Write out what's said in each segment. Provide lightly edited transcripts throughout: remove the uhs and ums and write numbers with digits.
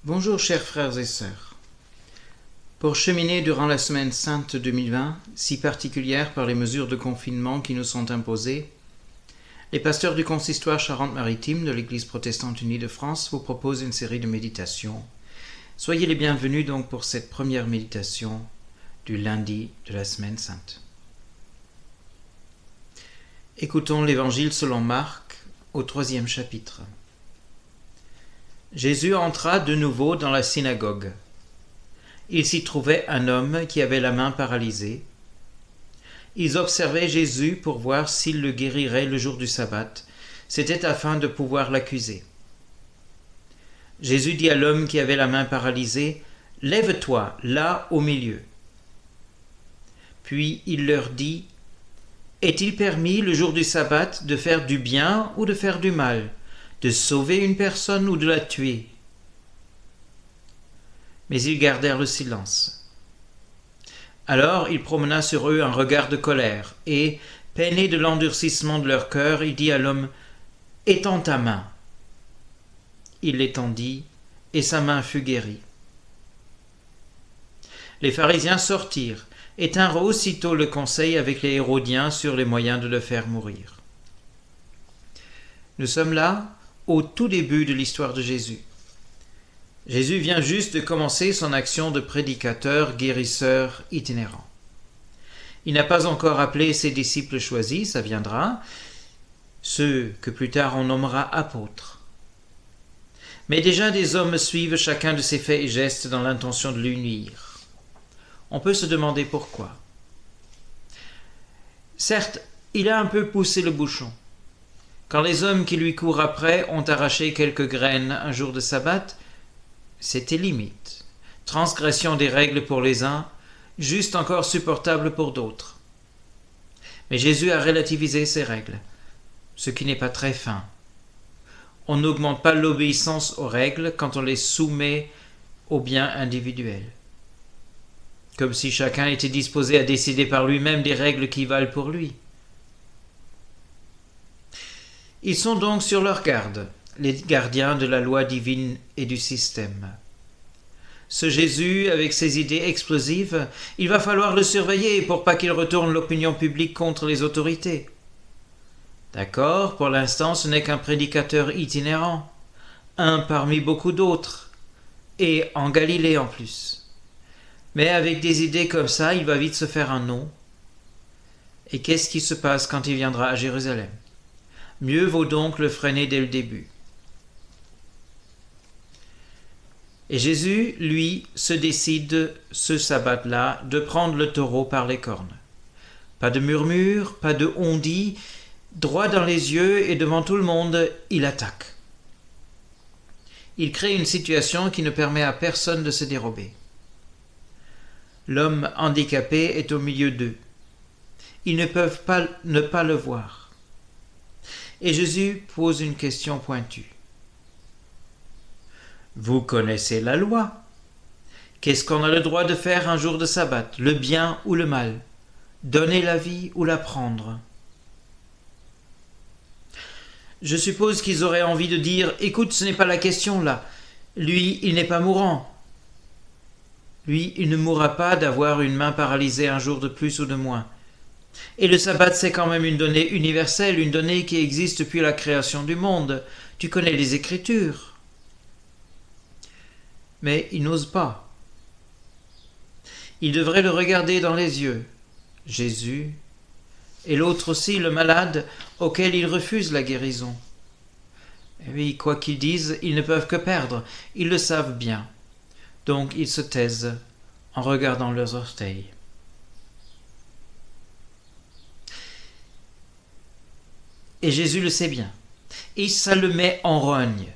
Bonjour chers frères et sœurs. Pour cheminer durant la semaine sainte 2020, si particulière par les mesures de confinement qui nous sont imposées, les pasteurs du consistoire Charente-Maritime de l'Église protestante unie de France vous proposent une série de méditations. Soyez les bienvenus donc pour cette première méditation du lundi de la semaine sainte. Écoutons l'Évangile selon Marc au 3e chapitre. Jésus entra de nouveau dans la synagogue. Il s'y trouvait un homme qui avait la main paralysée. Ils observaient Jésus pour voir s'il le guérirait le jour du sabbat. C'était afin de pouvoir l'accuser. Jésus dit à l'homme qui avait la main paralysée, « Lève-toi, là au milieu. » Puis il leur dit, « Est-il permis le jour du sabbat de faire du bien ou de faire du mal, de sauver une personne ou de la tuer ?» Mais ils gardèrent le silence. Alors il promena sur eux un regard de colère, et, peiné de l'endurcissement de leur cœur, il dit à l'homme, « Étends ta main. » Il l'étendit, et sa main fut guérie. Les pharisiens sortirent, et tinrent aussitôt le conseil avec les Hérodiens sur les moyens de le faire mourir. Nous sommes là, au tout début de l'histoire de Jésus. Jésus vient juste de commencer son action de prédicateur, guérisseur, itinérant. Il n'a pas encore appelé ses disciples choisis, ça viendra, ceux que plus tard on nommera apôtres. Mais déjà des hommes suivent chacun de ses faits et gestes dans l'intention de lui nuire. On peut se demander pourquoi. Certes, il a un peu poussé le bouchon. Quand les hommes qui lui courent après ont arraché quelques graines un jour de sabbat, c'était limite. Transgression des règles pour les uns, juste encore supportable pour d'autres. Mais Jésus a relativisé ces règles, ce qui n'est pas très fin. On n'augmente pas l'obéissance aux règles quand on les soumet au bien individuel. Comme si chacun était disposé à décider par lui-même des règles qui valent pour lui. Ils sont donc sur leur garde, les gardiens de la loi divine et du système. Ce Jésus, avec ses idées explosives, il va falloir le surveiller pour pas qu'il retourne l'opinion publique contre les autorités. D'accord, pour l'instant ce n'est qu'un prédicateur itinérant, un parmi beaucoup d'autres, et en Galilée en plus. Mais avec des idées comme ça, il va vite se faire un nom. Et qu'est-ce qui se passe quand il viendra à Jérusalem ? Mieux vaut donc le freiner dès le début. Et Jésus, lui, se décide, ce sabbat-là, de prendre le taureau par les cornes. Pas de murmure, pas de on-dit, droit dans les yeux et devant tout le monde, il attaque. Il crée une situation qui ne permet à personne de se dérober. L'homme handicapé est au milieu d'eux. Ils ne peuvent pas ne pas le voir. Et Jésus pose une question pointue. Vous connaissez la loi. Qu'est-ce qu'on a le droit de faire un jour de sabbat, le bien ou le mal, donner la vie ou la prendre? Je suppose qu'ils auraient envie de dire « Écoute, ce n'est pas la question là. Lui, il n'est pas mourant. Lui, il ne mourra pas d'avoir une main paralysée un jour de plus ou de moins. Et le sabbat, c'est quand même une donnée universelle, une donnée qui existe depuis la création du monde. Tu connais les Écritures. » Mais il n'ose pas. Il devrait le regarder dans les yeux, Jésus, et l'autre aussi, le malade, auquel il refuse la guérison. Et oui, quoi qu'ils disent, ils ne peuvent que perdre, ils le savent bien. Donc ils se taisent en regardant leurs orteils. Et Jésus le sait bien, et ça le met en rogne.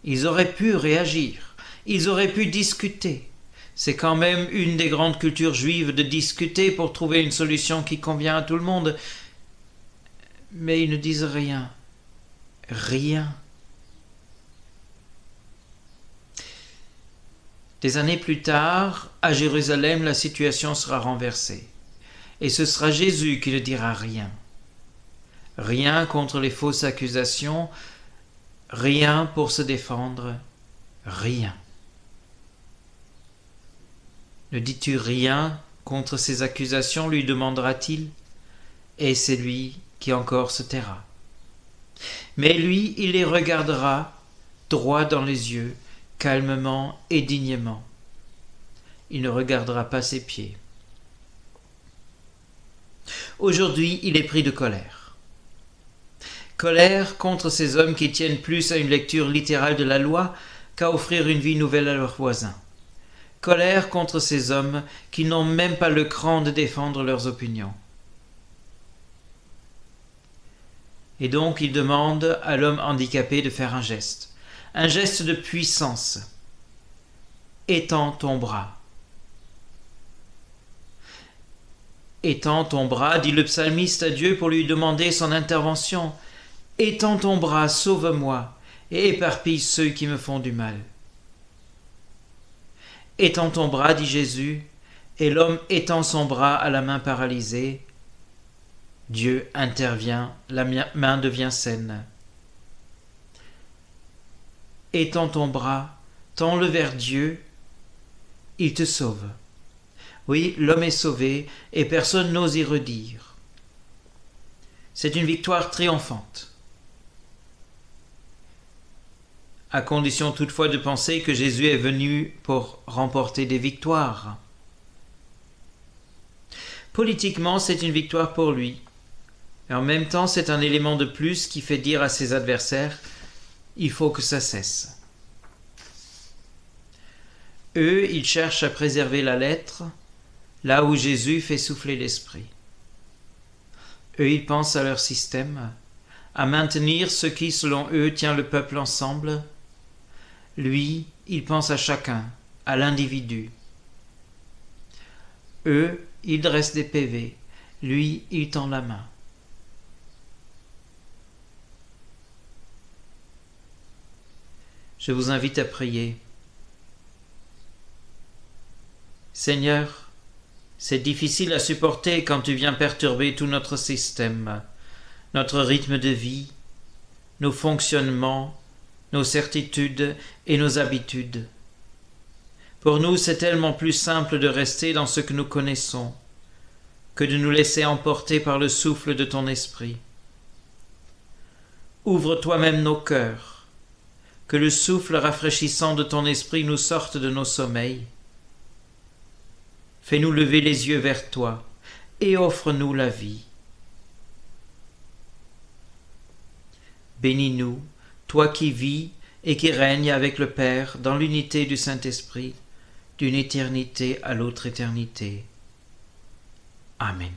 Ils auraient pu réagir. Ils auraient pu discuter. C'est quand même une des grandes cultures juives de discuter pour trouver une solution qui convient à tout le monde. Mais ils ne disent rien. Rien. Des années plus tard, à Jérusalem, la situation sera renversée. Et ce sera Jésus qui ne dira rien. Rien contre les fausses accusations, rien pour se défendre, rien. Ne dis-tu rien contre ces accusations, lui demandera-t-il, et c'est lui qui encore se taira. Mais lui, il les regardera droit dans les yeux, calmement et dignement. Il ne regardera pas ses pieds. Aujourd'hui, il est pris de colère. Colère contre ces hommes qui tiennent plus à une lecture littérale de la loi qu'à offrir une vie nouvelle à leurs voisins. Colère contre ces hommes qui n'ont même pas le cran de défendre leurs opinions. Et donc il demande à l'homme handicapé de faire un geste de puissance. Étends ton bras. Étends ton bras, dit le psalmiste à Dieu pour lui demander son intervention. Étends ton bras, sauve-moi, et éparpille ceux qui me font du mal. Étends ton bras, dit Jésus, et l'homme étend son bras à la main paralysée. Dieu intervient, la main devient saine. Étends ton bras, tends-le vers Dieu, il te sauve. Oui, l'homme est sauvé et personne n'ose y redire. C'est une victoire triomphante. À condition toutefois de penser que Jésus est venu pour remporter des victoires. Politiquement, c'est une victoire pour lui. Et en même temps, c'est un élément de plus qui fait dire à ses adversaires « il faut que ça cesse ». Eux, ils cherchent à préserver la lettre, là où Jésus fait souffler l'esprit. Eux, ils pensent à leur système, à maintenir ce qui, selon eux, tient le peuple ensemble. Lui, il pense à chacun, à l'individu. Eux, ils dressent des PV. Lui, il tend la main. Je vous invite à prier. Seigneur, c'est difficile à supporter quand tu viens perturber tout notre système, notre rythme de vie, nos fonctionnements, nos certitudes et nos habitudes. Pour nous, c'est tellement plus simple de rester dans ce que nous connaissons que de nous laisser emporter par le souffle de ton esprit. Ouvre toi-même nos cœurs, que le souffle rafraîchissant de ton esprit nous sorte de nos sommeils. Fais-nous lever les yeux vers toi et offre-nous la vie. Bénis-nous, toi qui vis et qui règnes avec le Père dans l'unité du Saint-Esprit, d'une éternité à l'autre éternité. Amen.